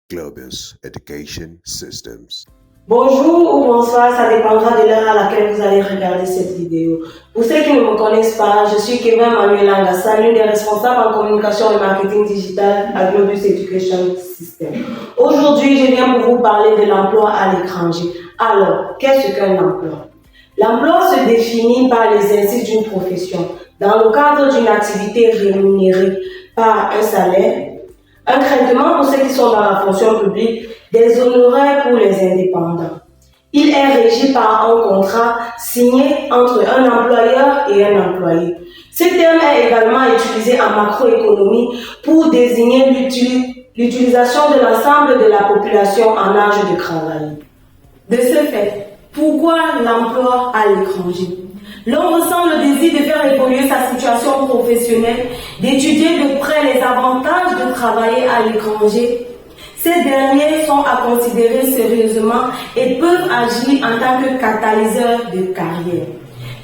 Globus Education Systems. Bonjour ou bonsoir, ça dépendra de l'heure à laquelle vous allez regarder cette vidéo. Pour ceux qui ne me connaissent pas, je suis Kevin Manuel Angassa, l'une des responsables en communication et marketing digital à Globus Education Systems. Aujourd'hui, je viens pour vous parler de l'emploi à l'étranger. Alors, qu'est-ce qu'un emploi? L'emploi se définit par l'exercice d'une profession dans le cadre d'une activité rémunérée par un salaire, un traitement pour ceux qui sont dans la fonction publique, des honoraires pour les indépendants. Il est régi par un contrat signé entre un employeur et un employé. Ce terme est également utilisé en macroéconomie pour désigner l'utilisation de l'ensemble de la population en âge de travailler. De ce fait, pourquoi l'emploi à l'étranger? L'on ressent le désir de faire évoluer sa situation professionnelle, d'étudier de près les avantages de travailler à l'étranger. Ces derniers sont à considérer sérieusement et peuvent agir en tant que catalyseurs de carrière.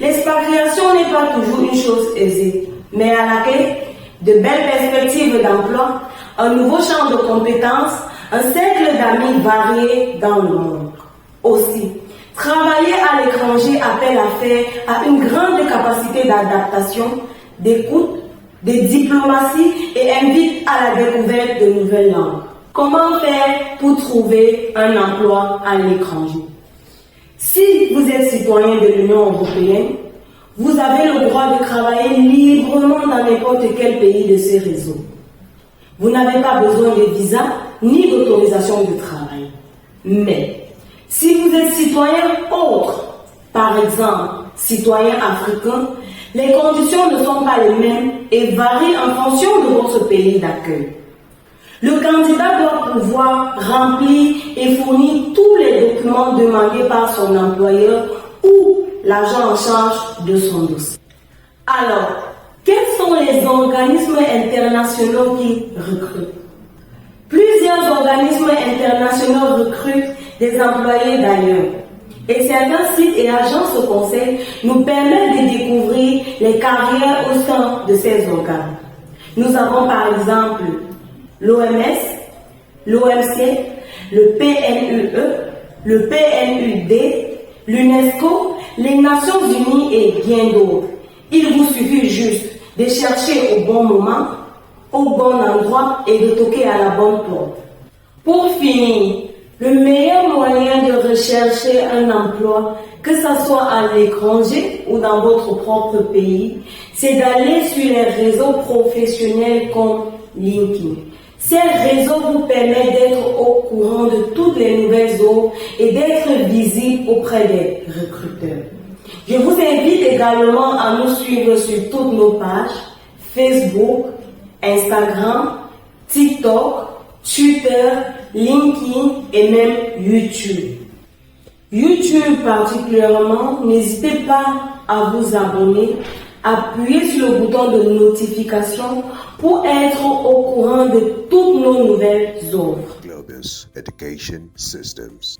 L'expatriation n'est pas toujours une chose aisée, mais à la clé, de belles perspectives d'emploi, un nouveau champ de compétences, un cercle d'amis variés dans le monde. Aussi, travailler à l'étranger appelle à faire à une grande capacité d'adaptation, d'écoute, de diplomatie et invite à la découverte de nouvelles langues. Comment faire pour trouver un emploi à l'étranger? Si vous êtes citoyen de l'Union européenne, vous avez le droit de travailler librement dans n'importe quel pays de ces réseaux. Vous n'avez pas besoin de visa ni d'autorisation de travail. Mais si vous êtes citoyen autre, par exemple citoyen africain, les conditions ne sont pas les mêmes et varient en fonction de votre pays d'accueil. Le candidat doit pouvoir remplir et fournir tous les documents demandés par son employeur ou l'agent en charge de son dossier. Alors, quels sont les organismes internationaux qui recrutent? Plusieurs organismes internationaux recrutent des employés d'ailleurs. Et certains sites et agences de conseil nous permettent de découvrir les carrières au sein de ces organes. Nous avons par exemple l'OMS, l'OMC, le PNUE, le PNUD, l'UNESCO, les Nations Unies et bien d'autres. Il vous suffit juste de chercher au bon moment, au bon endroit et de toquer à la bonne porte. Pour finir, le meilleur moyen de rechercher un emploi, que ce soit à l'étranger ou dans votre propre pays, c'est d'aller sur les réseaux professionnels comme LinkedIn. Ces réseaux vous permettent d'être au courant de toutes les nouvelles offres et d'être visible auprès des recruteurs. Je vous invite également à nous suivre sur toutes nos pages Facebook, Instagram, TikTok, Twitter, LinkedIn et même YouTube. YouTube particulièrement, n'hésitez pas à vous abonner, appuyez sur le bouton de notification pour être au courant de toutes nos nouvelles offres. Globus Education Systems.